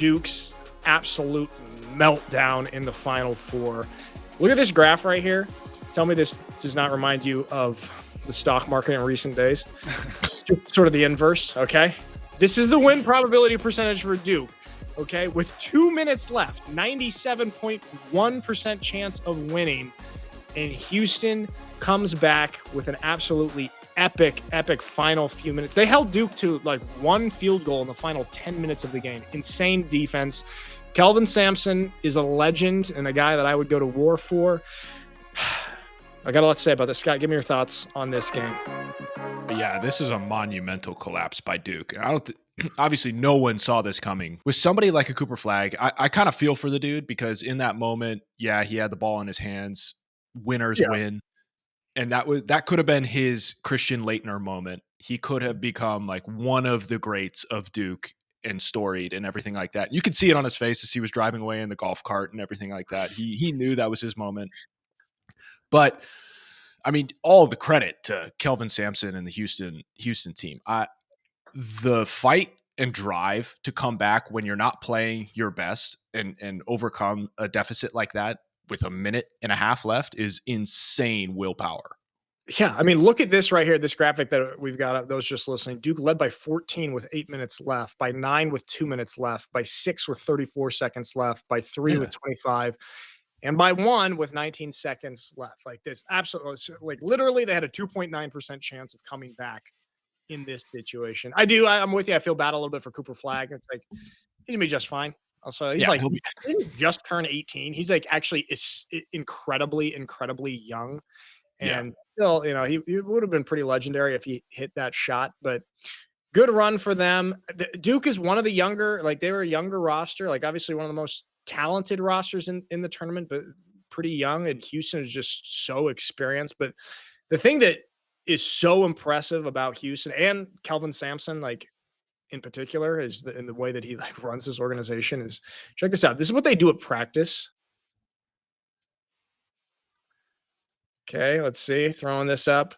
Duke's absolute meltdown in the Final Four. Look at this graph right here. Tell me this does not remind you of the stock market in recent days. Just sort of the inverse, okay? This is the win probability percentage for Duke, okay? With 2 minutes left, 97.1% chance of winning. And Houston comes back with an absolutely epic final few minutes. They held Duke to like one field goal in the final 10 minutes of the game. Insane defense. Kelvin Sampson is a legend and a guy that I would go to war for. I got a lot to say about this. Scott, give me your thoughts on this game. Yeah, this is a monumental collapse by Duke. Obviously, no one saw this coming. With somebody like a Cooper Flagg, I kind of feel for the dude because in that moment, yeah, he had the ball in his hands. Winners win. And that could have been his Christian Laettner moment. He could have become like one of the greats of Duke and storied and everything like that. You could see it on his face as he was driving away in the golf cart and everything like that. He knew that was his moment. But I mean, all the credit to Kelvin Sampson and the Houston team. The fight and drive to come back when you're not playing your best and overcome a deficit like that with a minute and a half left is insane willpower. Yeah, I mean, look at this right here, this graphic that we've got up, those just listening. Duke led by 14 with 8 minutes left, by 9 with 2 minutes left, by 6 with 34 seconds left, by 3 with 25, and by 1 with 19 seconds left. Like this, absolutely, like literally they had a 2.9% chance of coming back in this situation. I'm with you. I feel bad a little bit for Cooper Flagg. It's like, he's gonna be just fine. Also, he didn't just turn 18. He's like actually is incredibly young. And still, he would have been pretty legendary if he hit that shot, but good run for them. Duke is one of the younger, like they were a younger roster, like obviously one of the most talented rosters in the tournament, but pretty young. And Houston is just so experienced. But the thing that is so impressive about Houston and Kelvin Sampson, like in particular, is in the way that he like runs his organization is, check this out. This is what they do at practice. Okay, let's see. Throwing this up.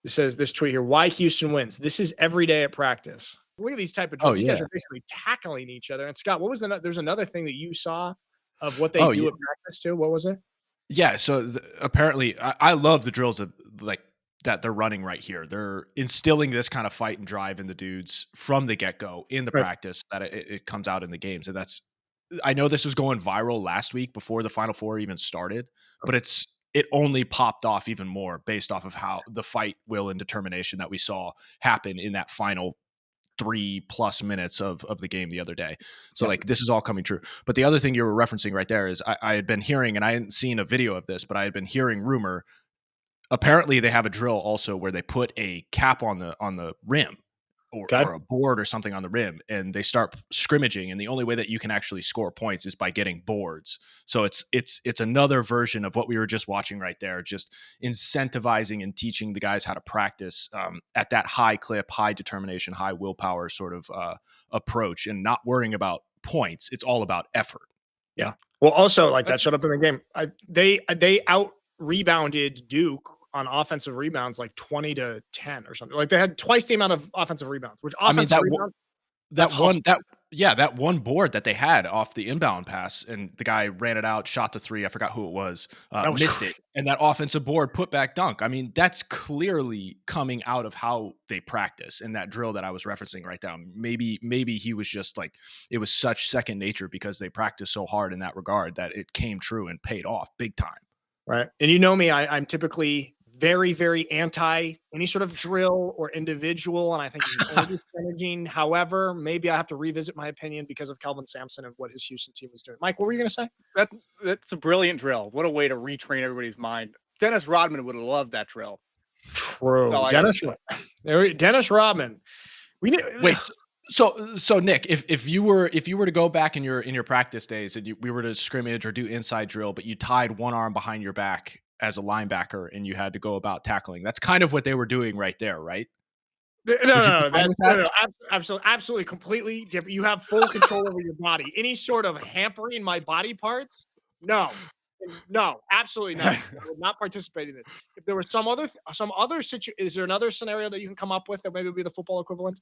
It says this tweet here, why Houston wins. This is every day at practice. Look at these type of drills. These guys are basically tackling each other. And Scott, what was there's another thing that you saw of what they do at practice too. What was it? Yeah, so apparently I love the drills that they're running right here. They're instilling this kind of fight and drive in the dudes from the get-go in the practice that it comes out in the games. And I know this was going viral last week before the Final Four even started, but it only popped off even more based off of how the fight, will, and determination that we saw happen in that final 3+ minutes of the game the other day. So like this is all coming true. But the other thing you were referencing right there is I had been hearing, and I hadn't seen a video of this, but I had been hearing rumor. Apparently they have a drill also where they put a cap on the rim or a board or something on the rim, and they start scrimmaging. And the only way that you can actually score points is by getting boards. So it's another version of what we were just watching right there, just incentivizing and teaching the guys how to practice at that high clip, high determination, high willpower sort of approach, and not worrying about points. It's all about effort. Yeah. Well, also like that showed up in the game. They out rebounded Duke on offensive rebounds like 20-10 or something. Like they had twice the amount of offensive rebounds, which that one board that they had off the inbound pass, and the guy ran it out, shot the three. I forgot who it was, missed it. And that offensive board put back dunk. I mean, that's clearly coming out of how they practice in that drill that I was referencing right now. Maybe he was just like, it was such second nature because they practiced so hard in that regard that it came true and paid off big time. Right. And you know me, I'm typically very, very anti any sort of drill or individual. And I think he's overstretching. However, maybe I have to revisit my opinion because of Kelvin Sampson and what his Houston team was doing. Mike, what were you going to say? That's a brilliant drill. What a way to retrain everybody's mind. Dennis Rodman would have loved that drill. True. Dennis Rodman. Wait. So Nick, if you were to go back in your practice days and we were to scrimmage or do inside drill, but you tied one arm behind your back as a linebacker and you had to go about tackling, that's kind of what they were doing right there, right? No, absolutely, completely different. You have full control over your body. Any sort of hampering my body parts, no, absolutely not. I would not participate in this. If there was some other situation, is there another scenario that you can come up with that maybe would be the football equivalent?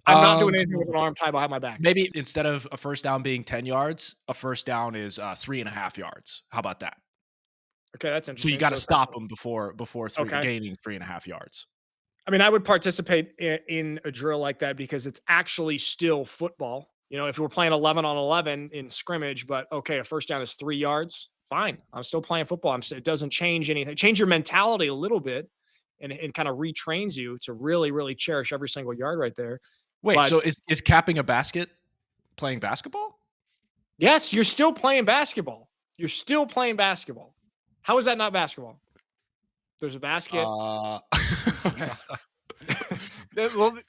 I'm not doing anything with an arm tied behind my back. Maybe instead of a first down being 10 yards, a first down is 3.5 yards. How about that? Okay, that's So interesting. you got to stop them before Okay. gaining 3.5 yards. I mean, I would participate in a drill like that because it's actually still football. You know, if we're playing 11 on 11 in scrimmage, but okay, a first down is 3 yards, fine. I'm still playing football. It doesn't change anything. Change your mentality a little bit and kind of retrains you to really, really cherish every single yard right there. Wait, But so is capping a basket playing basketball? yes, you're still playing basketball. You're still playing basketball. How is that not basketball? There's a basket. Well,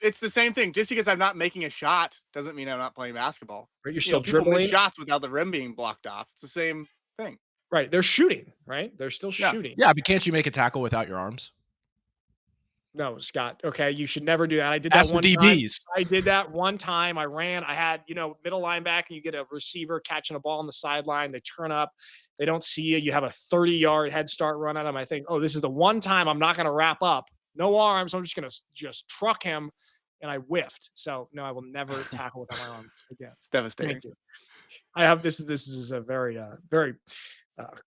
it's the same thing. Just because I'm not making a shot doesn't mean I'm not playing basketball. Right? You're still people miss dribbling. shots without the rim being blocked off. It's the same thing. Right. They're shooting, right? They're still Yeah. shooting. Yeah, but can't you make a tackle without your arms? No, Scott. Okay, you should never do that. I did Ask that the one time. DBs. I did that one time. I ran. I had, middle linebacker. You get a receiver catching a ball on the sideline. They turn up. They don't see you. You have a 30-yard head start run at them. I think, oh, this is the one time I'm not going to wrap up. No arms. I'm just going to just truck him. And I whiffed. So, no, I will never tackle without my arm again. It's devastating. Thank you. I have this is a very, very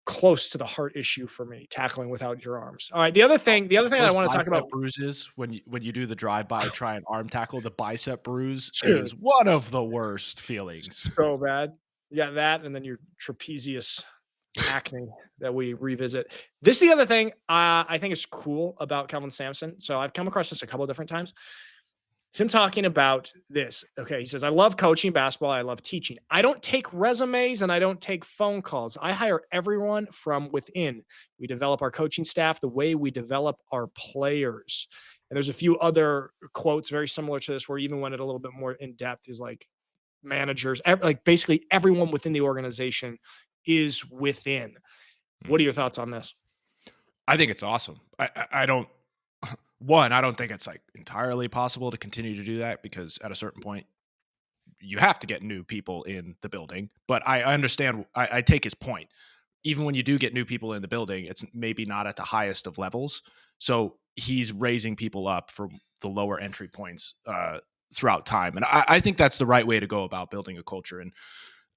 close to the heart issue for me, tackling without your arms. All right. The other thing I want to talk about bruises when you do the drive-by try and arm tackle, the bicep bruise is one of the worst feelings. So bad. You got that, and then your trapezius acne that we revisit. This is the other thing I think is cool about Kelvin Sampson. So I've come across this a couple of different times. Him talking about this. Okay, he says, I love coaching basketball. I love teaching. I don't take resumes and I don't take phone calls. I hire everyone from within. We develop our coaching staff the way we develop our players. And there's a few other quotes very similar to this where even went it a little bit more in depth is like managers, like basically everyone within the organization is within. What are your thoughts on this? I think it's awesome. I don't think it's like entirely possible to continue to do that because at a certain point you have to get new people in the building. But I understand. I take his point. Even when you do get new people in the building, it's maybe not at the highest of levels. So he's raising people up from the lower entry points throughout time. And I think that's the right way to go about building a culture. And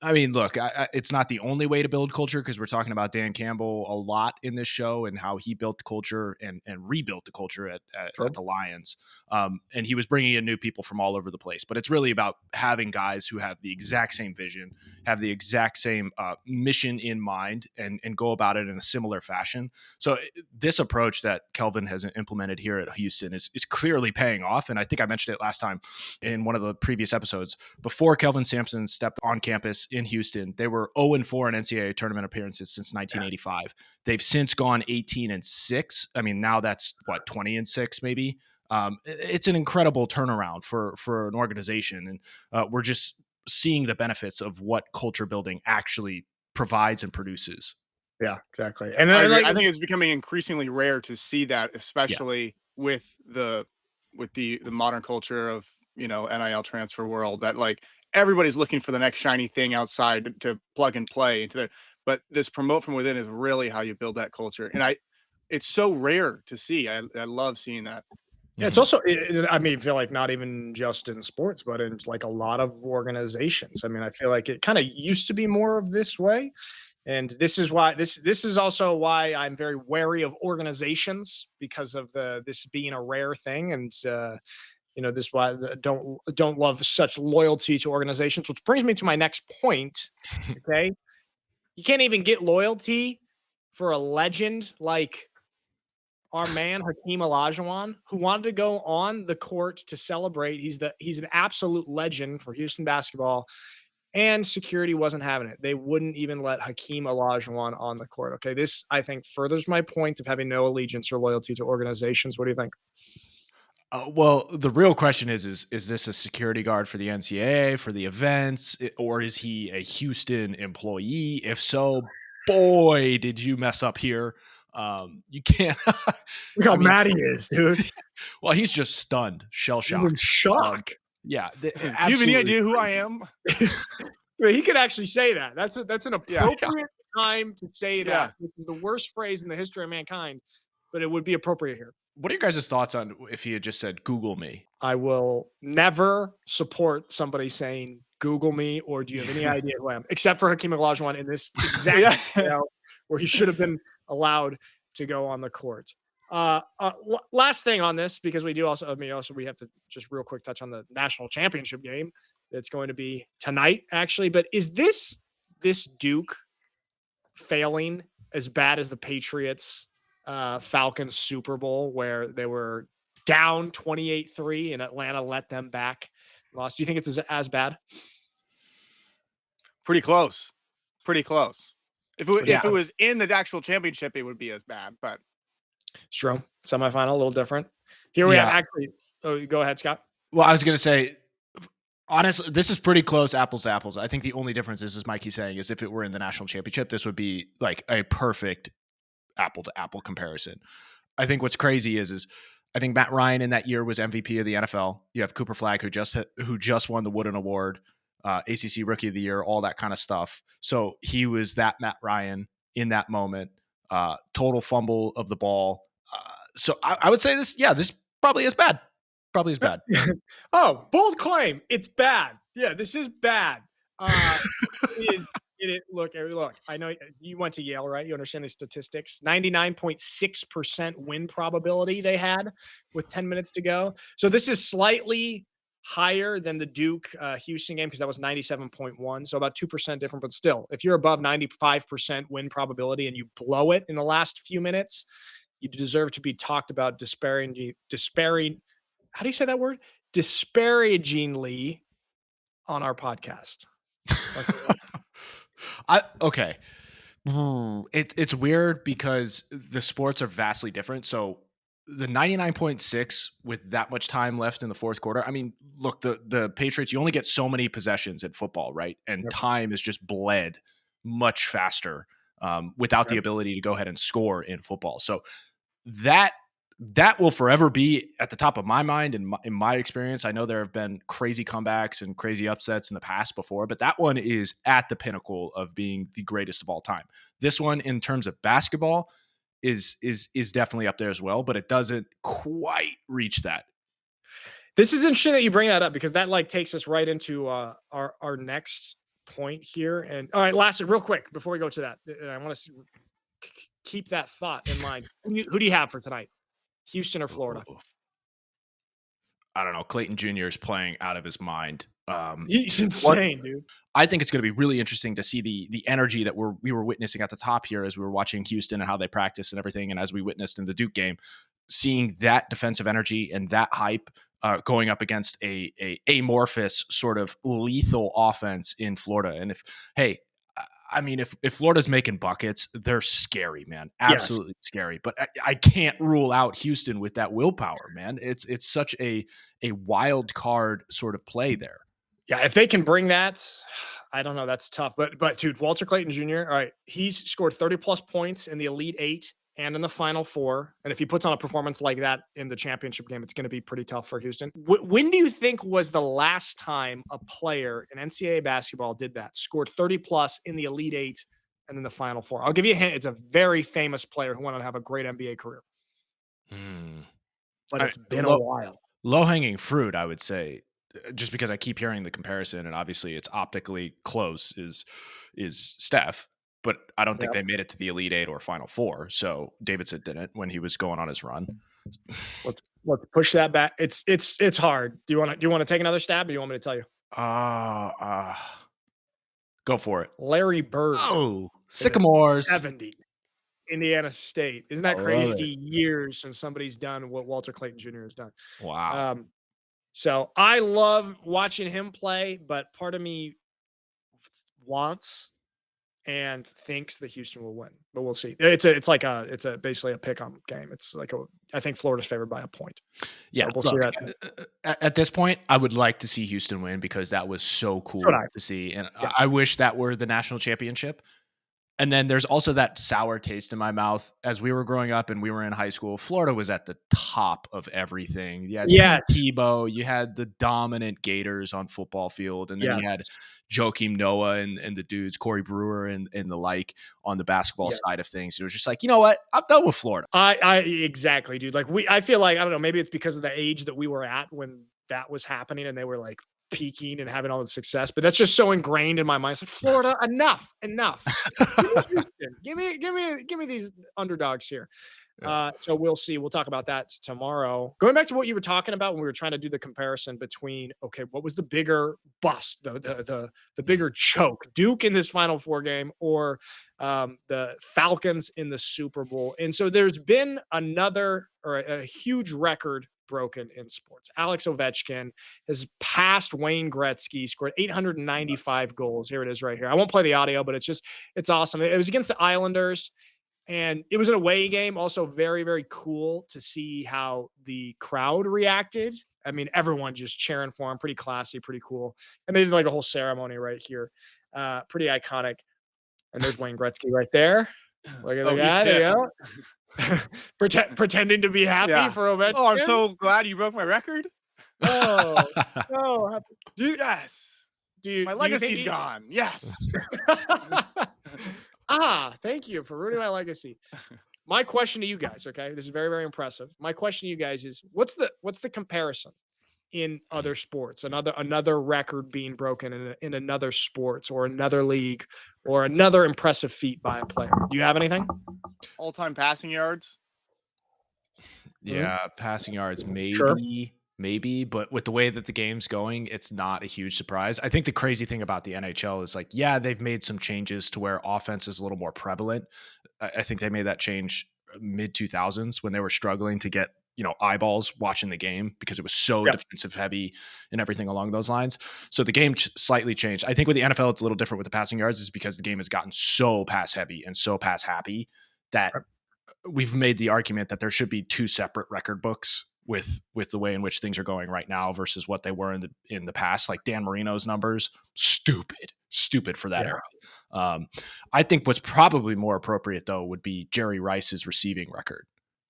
I mean, look, it's not the only way to build culture because we're talking about Dan Campbell a lot in this show and how he built the culture and rebuilt the culture at the Lions. And he was bringing in new people from all over the place. But it's really about having guys who have the exact same vision, have the exact same mission in mind, and go about it in a similar fashion. So this approach that Kelvin has implemented here at Houston is clearly paying off. And I think I mentioned it last time in one of the previous episodes. Before Kelvin Sampson stepped on campus in Houston, they were 0-4 in NCAA tournament appearances since 1985. They've since gone 18-6. I mean, now that's 20-6 maybe. It's an incredible turnaround for an organization, and we're just seeing the benefits of what culture building actually provides and produces. Yeah, exactly. And I think it's becoming increasingly rare to see that, especially with the modern culture of NIL transfer world, that like everybody's looking for the next shiny thing outside to plug and play into but this promote from within is really how you build that culture. And it's so rare to see. I love seeing that. Yeah, it's also, I mean, I feel like not even just in sports, but in like a lot of organizations. I mean, I feel like it kind of used to be more of this way. And this is why this is also why I'm very wary of organizations because of this being a rare thing. And, this is why I don't love such loyalty to organizations, which brings me to my next point. Okay. You can't even get loyalty for a legend like our man Hakeem Olajuwon, who wanted to go on the court to celebrate. He's an absolute legend for Houston basketball, and security wasn't having it. They wouldn't even let Hakeem Olajuwon on the court. Okay, this I think furthers my point of having no allegiance or loyalty to organizations. What do you think? Well, the real question is this a security guard for the NCAA, for the events, or is he a Houston employee? If so, boy, did you mess up here. You can't. Look how mad he is, dude. Well, he's just stunned, shell-shocked. In shock. Yeah. Do you have any idea who I am? He could actually say that. That's an appropriate time to say that. Which is the worst phrase in the history of mankind, but it would be appropriate here. What are your guys' thoughts on if he had just said, Google me? I will never support somebody saying Google me, or do you have any idea who I am? Except for Hakeem Olajuwon in this exact Yeah. scenario where he should have been allowed to go on the court. Last thing on this, because we do also, we have to just real quick touch on the national championship game. It's going to be tonight, actually. But is this Duke failing as bad as the Patriots Falcons Super Bowl, where they were down 28-3 and Atlanta let them back lost? Do you think it's as bad? Pretty close. If it was in the actual championship, it would be as bad, but It's true. Semifinal, a little different. Here we have actually. Oh, go ahead, Scott. Well, I was going to say, honestly, this is pretty close, apples to apples. I think the only difference is, as Mikey's saying, is if it were in the national championship, this would be like a perfect apple to apple comparison. I think what's crazy is I think Matt Ryan in that year was MVP of the NFL. You have Cooper Flagg, who just won the Wooden Award, ACC Rookie of the Year, all that kind of stuff. So he was that Matt Ryan in that moment. Total fumble of the ball. So I would say this probably is bad. Probably is bad. Oh, bold claim. It's bad. Yeah, this is bad. Look. I know you went to Yale, right? You understand the statistics. 99.6% win probability they had with 10 minutes to go. So this is slightly higher than the Duke Houston game, because that was 97.1. So about 2% different, but still, if you're above 95% win probability and you blow it in the last few minutes, you deserve to be talked about disparaging. How do you say that word? Disparagingly on our podcast. Okay. It's weird because the sports are vastly different. So the 99.6 with that much time left in the fourth quarter. I mean, look, the Patriots, you only get so many possessions in football, right? And time is just bled much faster without the ability to go ahead and score in football. So that will forever be at the top of my mind. In my experience, I know there have been crazy comebacks and crazy upsets in the past before, but that one is at the pinnacle of being the greatest of all time. This one, in terms of basketball, is definitely up there as well, but it doesn't quite reach that. This is interesting that you bring that up, because that takes us right into our next point here. And all right, lastly, real quick before we go to that, I want to keep that thought in mind. Who do you have for tonight? Houston or Florida? I don't know. Clayton Jr. is playing out of his mind. He's insane, dude. I think it's going to be really interesting to see the energy that we were witnessing at the top here as we were watching Houston and how they practice and everything, and as we witnessed in the Duke game, seeing that defensive energy and that hype going up against a amorphous sort of lethal offense in Florida. And if Florida's making buckets, they're scary, man. Absolutely scary. But I can't rule out Houston with that willpower, man. It's such a wild card sort of play there. Yeah, if they can bring that, I don't know. That's tough. But dude, Walter Clayton Jr., all right, he's scored 30+ points in the Elite Eight and in the Final Four. And if he puts on a performance like that in the championship game, it's going to be pretty tough for Houston. When do you think was the last time a player in NCAA basketball did that? Scored 30+ in the Elite Eight and then the Final Four. I'll give you a hint. It's a very famous player who went on to have a great NBA career. But it's been a while. Low-hanging fruit, I would say, just because I keep hearing the comparison, and obviously it's optically close, is Steph. But I don't think they made it to the Elite Eight or Final Four. So Davidson didn't when he was going on his run. Let's push that back. It's hard. Do you want to take another stab, or do you want me to tell you? Go for it. Larry Bird. Oh, Sycamores. 70. Indiana State. Isn't that crazy? Years since somebody's done what Walter Clayton Jr. has done. Wow. So I love watching him play, but part of me wants and thinks that Houston will win, but we'll see. It's basically a pick-em game. It's I think Florida's favored by a point. So yeah, we'll see that. At this point, I would like to see Houston win because that was so cool to see, and I wish that were the national championship. And then there's also that sour taste in my mouth. As we were growing up and we were in high school, Florida was at the top of everything. You had Yes. Tebow, you had the dominant Gators on football field, and then you had Joakim Noah and the dudes, Corey Brewer and the like on the basketball side of things. It was just like, you know what? I'm done with Florida. I exactly, dude. Like I feel like, I don't know, maybe it's because of the age that we were at when that was happening and they were like peaking and having all the success, but that's just so ingrained in my mind. It's like, Florida, enough. Give me these underdogs here. So we'll see. We'll talk about that tomorrow. Going back to what you were talking about when we were trying to do the comparison between, okay, what was the bigger bust, the bigger choke, Duke in this Final Four game or the Falcons in the Super Bowl? And so there's been a huge record broken in sports. Alex Ovechkin has passed Wayne Gretzky, scored 895 goals. Here it is right here. I won't play the audio, but it's awesome. It was against the Islanders. And it was an away game. Also very, very cool to see how the crowd reacted. I mean, everyone just cheering for him. Pretty classy, pretty cool. And they did like a whole ceremony right here. Pretty iconic. And there's Wayne Gretzky right there. Look at the guy. There you go. Pretending to be happy for Ovechkin. Oh, I'm so glad you broke my record. Oh, happy. Dude, yes. My legacy's gone. Yes. Thank you for ruining my legacy. My question to you guys, okay? This is very, very impressive. My question to you guys is what's the comparison in other sports? Another record being broken in another sports or another league or another impressive feat by a player. Do you have anything? All-time passing yards? Yeah, passing yards, maybe. Sure. Maybe, but with the way that the game's going, it's not a huge surprise. I think the crazy thing about the NHL is like, yeah, they've made some changes to where offense is a little more prevalent. I think they made that change mid 2000s when they were struggling to get, eyeballs watching the game because it was so defensive heavy and everything along those lines. So the game slightly changed. I think with the NFL, it's a little different with the passing yards is because the game has gotten so pass heavy and so pass happy that we've made the argument that there should be two separate record books with the way in which things are going right now versus what they were in the past. Like Dan Marino's numbers, stupid for that era. I think what's probably more appropriate though would be Jerry Rice's receiving record.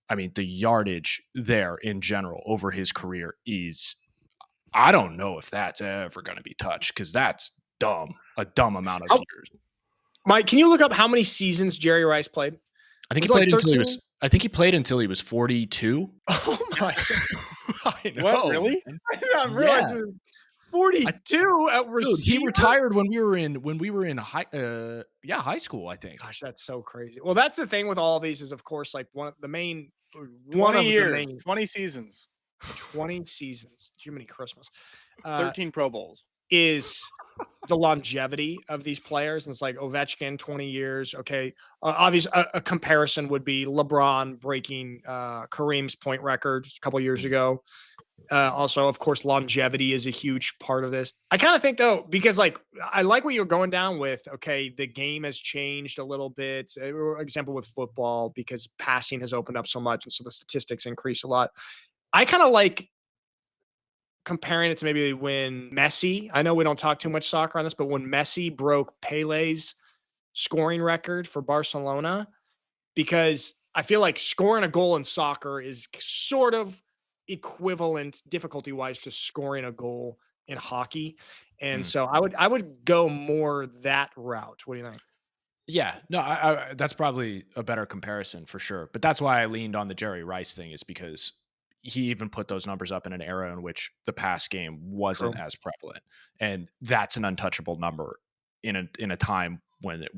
I mean, the yardage there in general over his career is, I don't know if that's ever going to be touched because that's a dumb amount of years. Mike, can you look up how many seasons Jerry Rice played? I think he played until he was 42. Oh my! I know. What, really? I did not realize it was 42 at receiver. Dude, he retired when we were in high school, I think. Gosh, that's so crazy. Well, that's the thing with all of these is, of course, like 20 years, 20 seasons. 20 seasons. Jiminy Christmas. 13 Pro Bowls. Is the longevity of these players. And it's like Ovechkin, 20 years. Okay. Obviously, a comparison would be LeBron breaking Kareem's point record a couple years ago. Also, of course, longevity is a huge part of this. I kind of think, though, because I like what you're going down with. Okay, the game has changed a little bit. Example with football, because passing has opened up so much. And so the statistics increase a lot. I kind of like comparing it to maybe when Messi, I know we don't talk too much soccer on this, but when Messi broke Pele's scoring record for Barcelona, because I feel like scoring a goal in soccer is sort of equivalent difficulty-wise to scoring a goal in hockey. And so I would go more that route. What do you think? Yeah, no, I that's probably a better comparison for sure. But that's why I leaned on the Jerry Rice thing is because he even put those numbers up in an era in which the pass game wasn't as prevalent. And that's an untouchable number in a time when it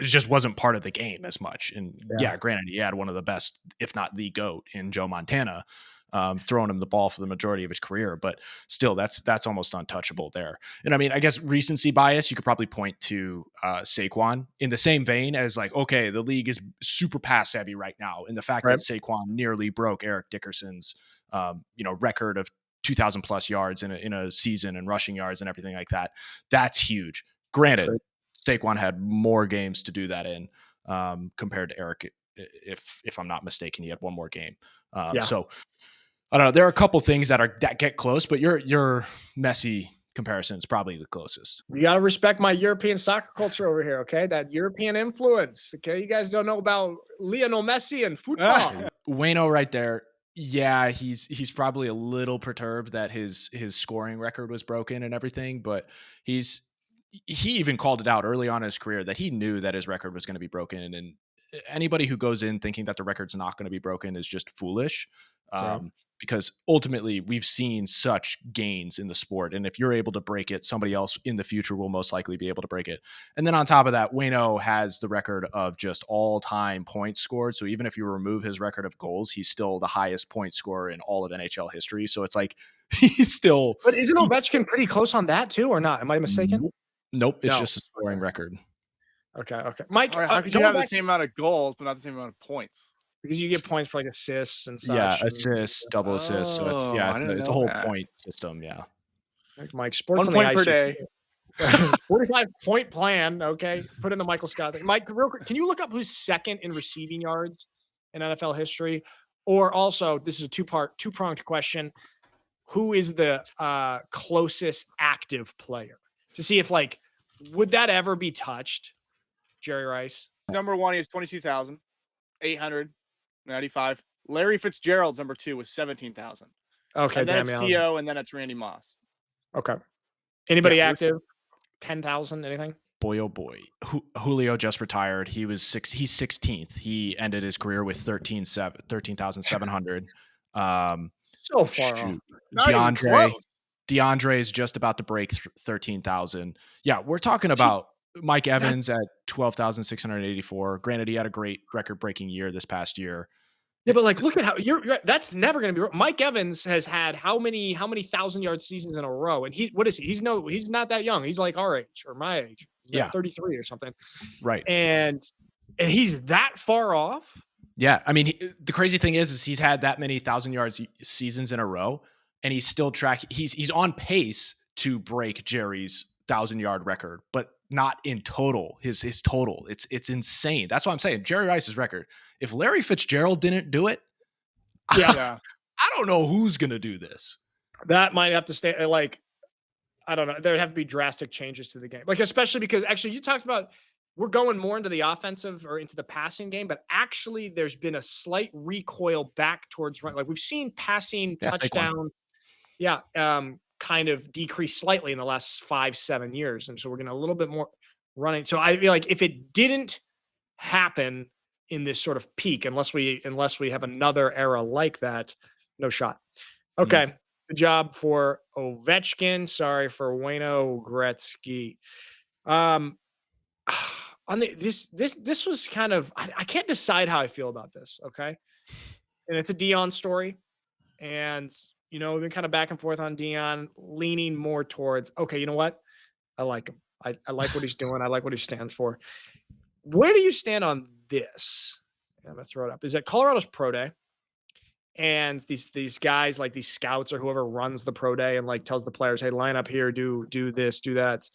just wasn't part of the game as much. And granted, he had one of the best, if not the GOAT in Joe Montana, throwing him the ball for the majority of his career, but still that's almost untouchable there. And I mean, I guess recency bias, you could probably point to Saquon in the same vein as like, okay, the league is super pass heavy right now. And the fact that Saquon nearly broke Eric Dickerson's, record of 2,000 plus yards in a season and rushing yards and everything like that, that's huge. Granted, Saquon had more games to do that in compared to Eric. If I'm not mistaken, he had one more game. So I don't know. There are a couple things that get close, but your Messi comparison is probably the closest. You got to respect my European soccer culture over here, okay? That European influence, okay? You guys don't know about Lionel Messi and football. Wayno right there. Yeah, he's probably a little perturbed that his scoring record was broken and everything, but he even called it out early on in his career that he knew that his record was going to be broken. And anybody who goes in thinking that the record's not going to be broken is just foolish. Because ultimately we've seen such gains in the sport. And if you're able to break it, somebody else in the future will most likely be able to break it. And then on top of that, Wayno has the record of just all-time points scored. So even if you remove his record of goals, he's still the highest point scorer in all of NHL history. So it's like he's still. But isn't Ovechkin pretty close on that too, or not? Am I mistaken? Nope. It's just a scoring record. Okay. Mike, how could you have the same amount of goals, but not the same amount of points? Because you get points for like assists and such. Yeah, assists, double assists. So it's a whole point system. Yeah. Like Mike, sports 1 point per day. 45-point plan. Okay. Put in the Michael Scott thing. Mike, real quick, can you look up who's second in receiving yards in NFL history? Or also, this is a two-pronged question. Who is the closest active player? To see if, like, would that ever be touched? Jerry Rice. Number 1 is 22,895. Larry Fitzgerald's number 2 was 17,000. Okay, and then it's T.O. and then it's Randy Moss. Okay. Anybody active? 10,000? Anything? Boy, oh boy. Julio just retired. He's 16th. He ended his career with 13,700. So far off. DeAndre is just about to break 13,000. Yeah, we're talking about Mike Evans at 12,684. Granted, he had a great record-breaking year this past year. Yeah, but like, look at how that's never going to be. Mike Evans has had how many 1,000-yard seasons in a row, and what is he? He's not that young. He's like our age or my age. He's like 33 or something. Right. And he's that far off. Yeah, I mean, the crazy thing is he's had that many 1,000-yard seasons in a row, and he's still he's on pace to break Jerry's 1,000-yard record, but not in total. His total, it's insane. That's what I'm saying. Jerry Rice's record. If Larry Fitzgerald didn't do it, I don't know who's gonna do this. That might have to stay. Like, I don't know. There'd have to be drastic changes to the game. Like, especially because actually you talked about we're going more into the offensive or into the passing game, but actually there's been a slight recoil back towards run. Like we've seen passing touchdown. Kind of decreased slightly in the last 5-7 years. And so we're getting a little bit more running. So I feel like if it didn't happen in this sort of peak, unless we have another era like that, no shot. Okay. Good job for Ovechkin. Sorry for Wayno Gretzky. This was kind of, I can't decide how I feel about this. Okay. And it's a Deion story. And we've been kind of back and forth on Deion, leaning more towards, okay, you know what? I like him. I like what he's doing. I like what he stands for. Where do you stand on this? I'm going to throw it up. Is that Colorado's pro day? And these guys, like these scouts or whoever runs the pro day and like tells the players, hey, line up here, do this, do that.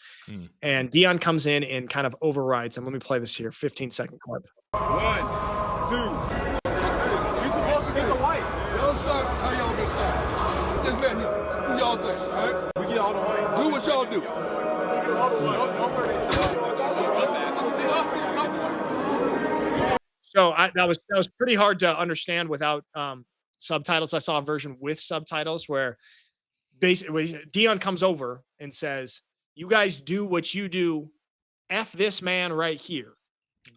And Deion comes in and kind of overrides. And let me play this here, 15-second clip. 1, 2. You're supposed to get the white. Don't start how y'all gonna start. Just let him do y'all thing, all right? We get all the way. Do what y'all do. So that was pretty hard to understand without subtitles. I saw a version with subtitles where basically Deion comes over and says, you guys do what you do. F this man right here.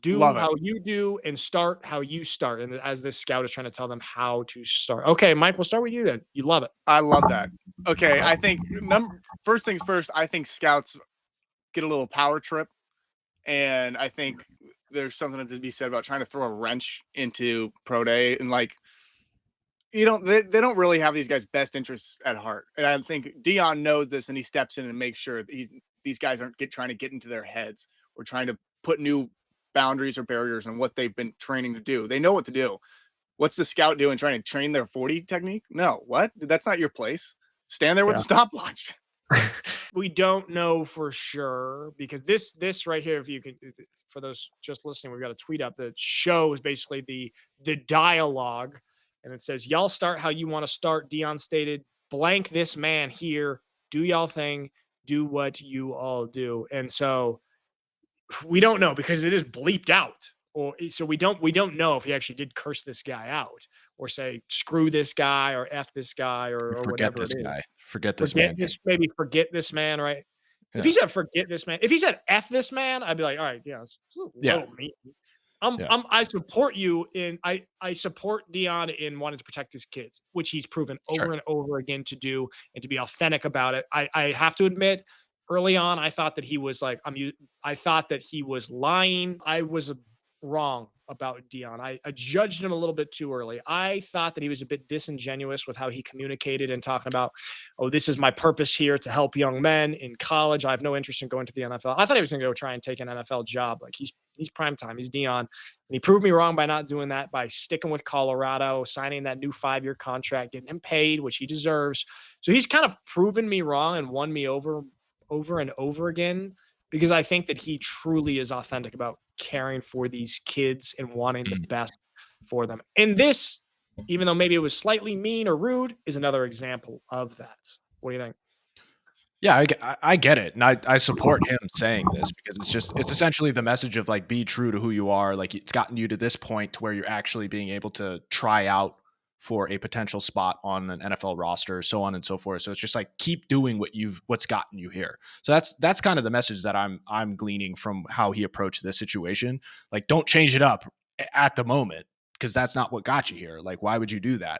Do how you do and start how you start. And as this scout is trying to tell them how to start. Okay, Mike, we'll start with you then. You love it. I love that. Okay, I think first things first, I think scouts get a little power trip. And I think there's something to be said about trying to throw a wrench into pro day. And like, they don't really have these guys' best interests at heart. And I think Deion knows this and he steps in and makes sure that these guys aren't trying to get into their heads or trying to put new boundaries or barriers on what they've been training to do. They know what to do. What's the scout doing? Trying to train their 40 technique? No, what? That's not your place. Stand there with a stopwatch. We don't know for sure because this right here, if you could, for those just listening, we've got a tweet up that shows basically the dialogue, and it says, y'all start how you want to start. Deion stated, blank this man here, do y'all thing, do what you all do. And so we don't know because it is bleeped out. Or so we don't know if he actually did curse this guy out or say screw this guy or F this guy or Forget whatever this it is. guy. Forget this man. Maybe forget this man, right? Yeah. If he said forget this man, if he said F this man, I'd be like, all right, yeah, it's a little mean. I support you I support Deion in wanting to protect his kids, which he's proven over and over again to do and to be authentic about it. I have to admit, early on, I thought that he was like, I thought that he was lying. I was wrong about Deion. I judged him a little bit too early. I thought that he was a bit disingenuous with how he communicated and talking about, oh, this is my purpose here to help young men in college. I have no interest in going to the NFL. I thought he was going to go try and take an NFL job. Like he's prime time. He's Deion. And he proved me wrong by not doing that, by sticking with Colorado, signing that new 5-year contract, getting him paid, which he deserves. So he's kind of proven me wrong and won me over and over again, because I think that he truly is authentic about caring for these kids and wanting the best for them. And this, even though maybe it was slightly mean or rude, is another example of that. What do you think? Yeah, I get it. And I support him saying this because it's essentially the message of like, be true to who you are. Like it's gotten you to this point to where you're actually being able to try out for a potential spot on an NFL roster, so on and so forth. So it's just like, keep doing what's gotten you here. So that's kind of the message that I'm gleaning from how he approached this situation. Like, don't change it up at the moment, because that's not what got you here. Like, why would you do that?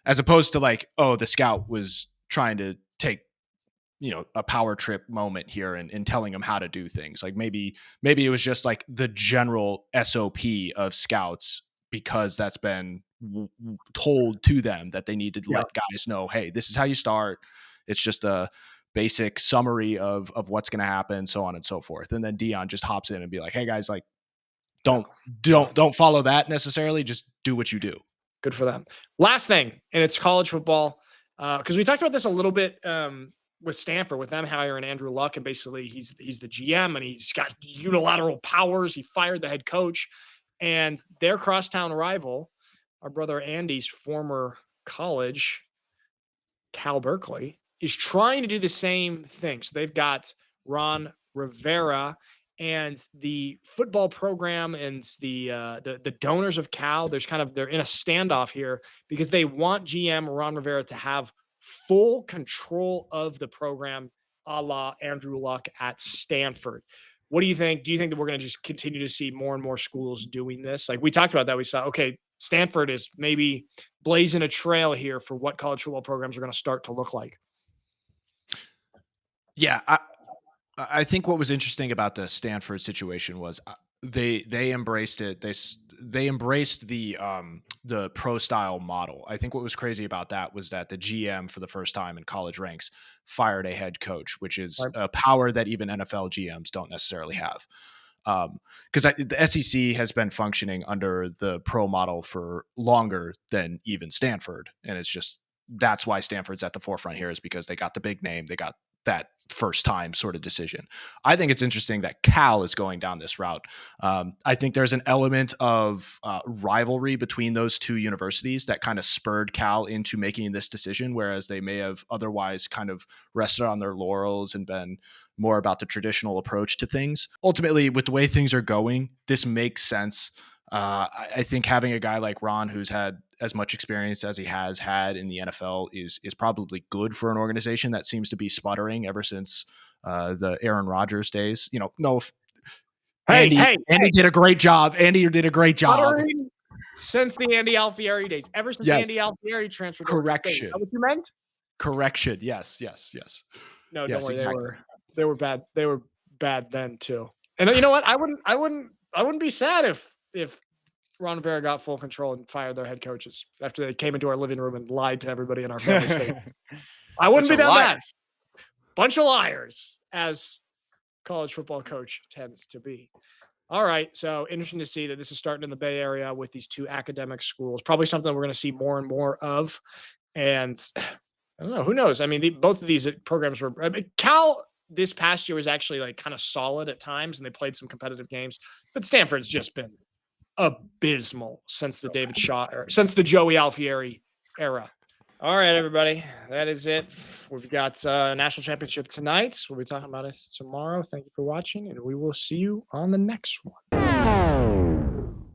As opposed to like, oh, the scout was trying to take, a power trip moment here and telling him how to do things. Like maybe it was just like the general SOP of scouts, because that's been told to them that they need to let guys know, hey, this is how you start. It's just a basic summary of what's going to happen, so on and so forth. And then Deion just hops in and be like, hey guys, like don't follow that necessarily. Just do what you do. Good for them. Last thing, and it's college football. Because we talked about this a little bit with Stanford, with them hiring Andrew Luck, and basically he's the GM and he's got unilateral powers. He fired the head coach, and their crosstown rival, our brother Andy's former college, Cal Berkeley, is trying to do the same thing. So they've got Ron Rivera and the football program and the donors of Cal. They're in a standoff here because they want GM Ron Rivera to have full control of the program, a la Andrew Luck at Stanford. What do you think? Do you think that we're going to just continue to see more and more schools doing this? Like we talked about that. We saw, okay, Stanford is maybe blazing a trail here for what college football programs are going to start to look like. Yeah. I think what was interesting about the Stanford situation was they embraced it. They embraced the pro style model. I think what was crazy about that was that the GM, for the first time in college ranks, fired a head coach, which is a power that even NFL GMs don't necessarily have. Because the SEC has been functioning under the pro model for longer than even Stanford, and it's just that's why Stanford's at the forefront here, is because they got the big name, they got that first time sort of decision. I think it's interesting that Cal is going down this route. I think there's an element of rivalry between those two universities that kind of spurred Cal into making this decision, whereas they may have otherwise kind of rested on their laurels and been more about the traditional approach to things. Ultimately, with the way things are going, this makes sense. I think having a guy like Ron, who's had as much experience as he has had in the NFL, is probably good for an organization that seems to be sputtering ever since the Aaron Rodgers days. Andy did a great job. Andy did a great job. Sputtering since the Andy Alfieri days, ever since Andy Alfieri transferred. Correction. Is that what you meant? Correction. Yes. No, yes, don't worry. Exactly. They were bad. They were bad then too. And you know what? I wouldn't be sad if Ron Rivera got full control and fired their head coaches after they came into our living room and lied to everybody in our family's face. I wouldn't be that mad. Bunch of liars, as college football coach tends to be. All right. So interesting to see that this is starting in the Bay Area with these two academic schools. Probably something we're going to see more and more of. And I don't know. Who knows? I mean, both of these programs were Cal this past year was actually like kind of solid at times, and they played some competitive games. But Stanford's just been abysmal since the David Shaw era, since the Joey Alfieri era. All right, everybody. That is it. We've got a national championship tonight. We'll be talking about it tomorrow. Thank you for watching, and we will see you on the next one.